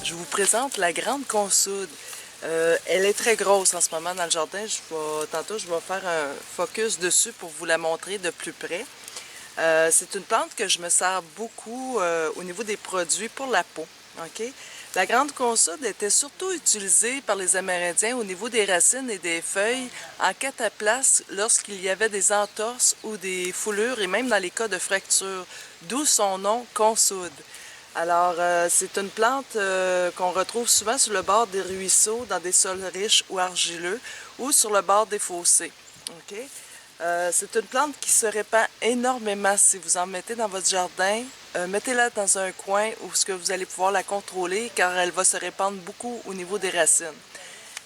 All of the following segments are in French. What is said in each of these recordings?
Je vous présente la grande consoude. Elle est très grosse en ce moment dans le jardin. Tantôt, je vais faire un focus dessus pour vous la montrer de plus près. C'est une plante que je me sers beaucoup au niveau des produits pour la peau. Okay? La grande consoude était surtout utilisée par les Amérindiens au niveau des racines et des feuilles en cataplasme lorsqu'il y avait des entorses ou des foulures et même dans les cas de fractures, d'où son nom consoude. Alors, c'est une plante qu'on retrouve souvent sur le bord des ruisseaux, dans des sols riches ou argileux, ou sur le bord des fossés. Okay? C'est une plante qui se répand énormément si vous en mettez dans votre jardin. Mettez-la dans un coin où ce que vous allez pouvoir la contrôler, car elle va se répandre beaucoup au niveau des racines.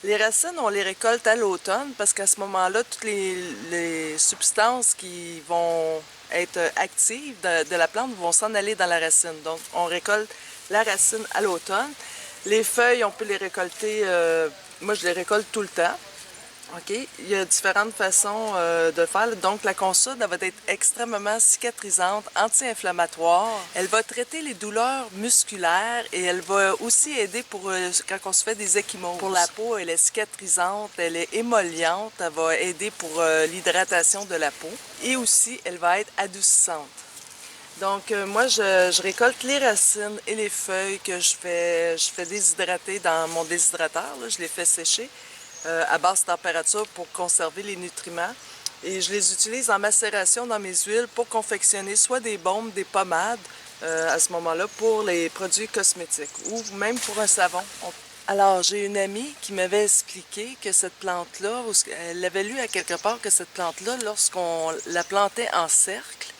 Les racines, on les récolte à l'automne parce qu'à ce moment-là, toutes les substances qui vont être actives de la plante vont s'en aller dans la racine. Donc, on récolte la racine à l'automne. Les feuilles, on peut les récolter, moi je les récolte tout le temps. OK? Il y a différentes façons de faire. Donc, la consoude, elle va être extrêmement cicatrisante, anti-inflammatoire. Elle va traiter les douleurs musculaires et elle va aussi aider pour quand on se fait des ecchymoses. Pour la peau, elle est cicatrisante, elle est émolliente, elle va aider pour l'hydratation de la peau. Et aussi, elle va être adoucissante. Donc, moi, je récolte les racines et les feuilles que je fais déshydrater dans mon déshydrateur. Là, je les fais sécher à basse température pour conserver les nutriments. Et je les utilise en macération dans mes huiles pour confectionner soit des baumes, des pommades à ce moment-là pour les produits cosmétiques ou même pour un savon. Alors, j'ai une amie qui m'avait expliqué que cette plante-là, elle avait lu à quelque part que cette plante-là, lorsqu'on la plantait en cercle,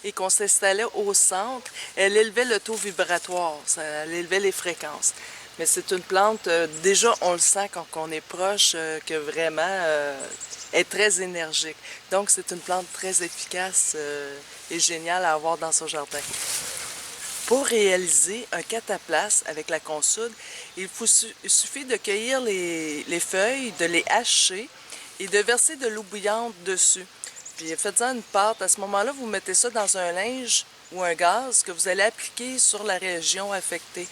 et qu'on s'installait au centre, elle élevait le taux vibratoire, elle élevait les fréquences. Mais c'est une plante, déjà on le sent quand on est proche, que vraiment est très énergique. Donc c'est une plante très efficace et géniale à avoir dans son jardin. Pour réaliser un cataplasme avec la consoude, il suffit de cueillir les feuilles, de les hacher et de verser de l'eau bouillante dessus. Puis faites-en une pâte. À ce moment-là, vous mettez ça dans un linge ou un gaz que vous allez appliquer sur la région affectée.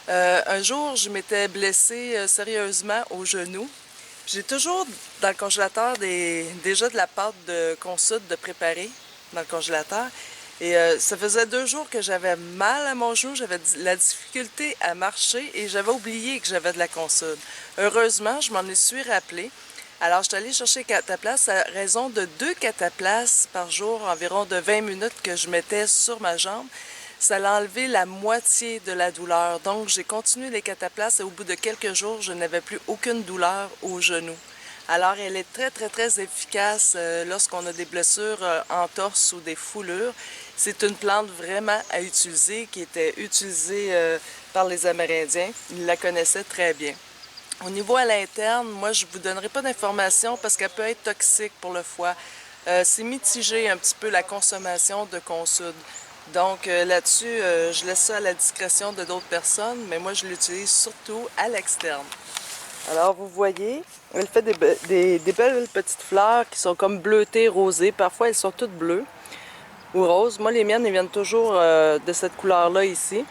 Un jour, je m'étais blessée sérieusement au genou. J'ai toujours dans le congélateur déjà de la pâte de consoude de préparer dans le congélateur. Et ça faisait 2 jours que j'avais mal à mon genou, j'avais la difficulté à marcher et j'avais oublié que j'avais de la consoude. Heureusement, je m'en suis rappelé. Alors, je suis allée chercher cataplasme à raison de 2 cataplasmes par jour, environ de 20 minutes que je mettais sur ma jambe. Ça a enlevé la moitié de la douleur. Donc, j'ai continué les cataplasmes et au bout de quelques jours, je n'avais plus aucune douleur au genou. Alors, elle est très, très, très efficace lorsqu'on a des blessures en torse ou des foulures. C'est une plante vraiment à utiliser, qui était utilisée par les Amérindiens. Ils la connaissaient très bien. Au niveau à l'interne, moi, je ne vous donnerai pas d'informations parce qu'elle peut être toxique pour le foie. C'est mitigé un petit peu la consommation de consoude. Donc là-dessus, je laisse ça à la discrétion de d'autres personnes, mais moi, je l'utilise surtout à l'externe. Alors, vous voyez, elle fait des belles petites fleurs qui sont comme bleutées, rosées. Parfois, elles sont toutes bleues ou roses. Moi, les miennes, elles viennent toujours de cette couleur-là ici.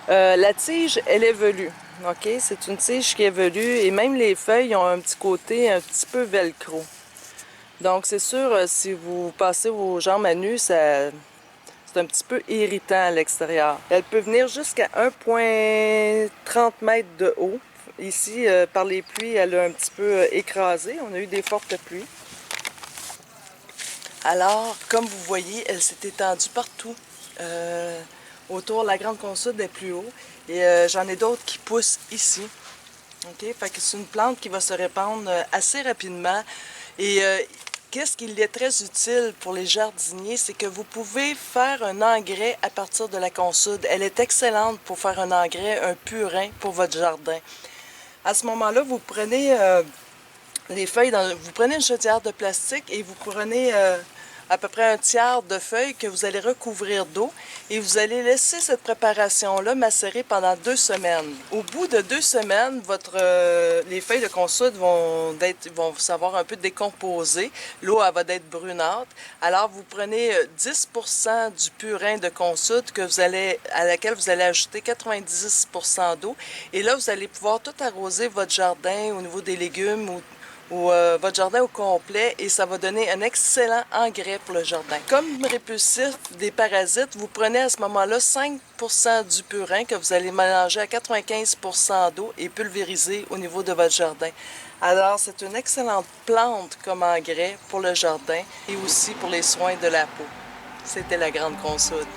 La tige, elle est velue. OK? C'est une tige qui est velue et même les feuilles ont un petit côté un petit peu velcro. Donc, c'est sûr, si vous passez vos jambes à nu, c'est un petit peu irritant à l'extérieur. Elle peut venir jusqu'à 1,30 m de haut. Ici, par les pluies, elle a un petit peu écrasé. On a eu des fortes pluies. Alors, comme vous voyez, elle s'est étendue partout. Autour, la grande consoude est plus haut. Et j'en ai d'autres qui poussent ici. OK? Fait que c'est une plante qui va se répandre assez rapidement. Et qu'est-ce qui est très utile pour les jardiniers, c'est que vous pouvez faire un engrais à partir de la consoude. Elle est excellente pour faire un engrais, un purin pour votre jardin. À ce moment-là, vous prenez les feuilles, vous prenez une chaudière de plastique et vous prenez à peu près un tiers de feuilles que vous allez recouvrir d'eau et vous allez laisser cette préparation-là macérer pendant 2 semaines. Au bout de 2 semaines, les feuilles de consoude vont savoir un peu décomposer. L'eau, elle va être brunâtre. Alors, vous prenez 10% du purin de consoude à laquelle vous allez ajouter 90% d'eau. Et là, vous allez pouvoir tout arroser votre jardin au niveau des légumes ou votre jardin au complet et ça va donner un excellent engrais pour le jardin. Comme répulsif des parasites, vous prenez à ce moment-là 5% du purin que vous allez mélanger à 95% d'eau et pulvériser au niveau de votre jardin. Alors, c'est une excellente plante comme engrais pour le jardin et aussi pour les soins de la peau. C'était la grande consoude.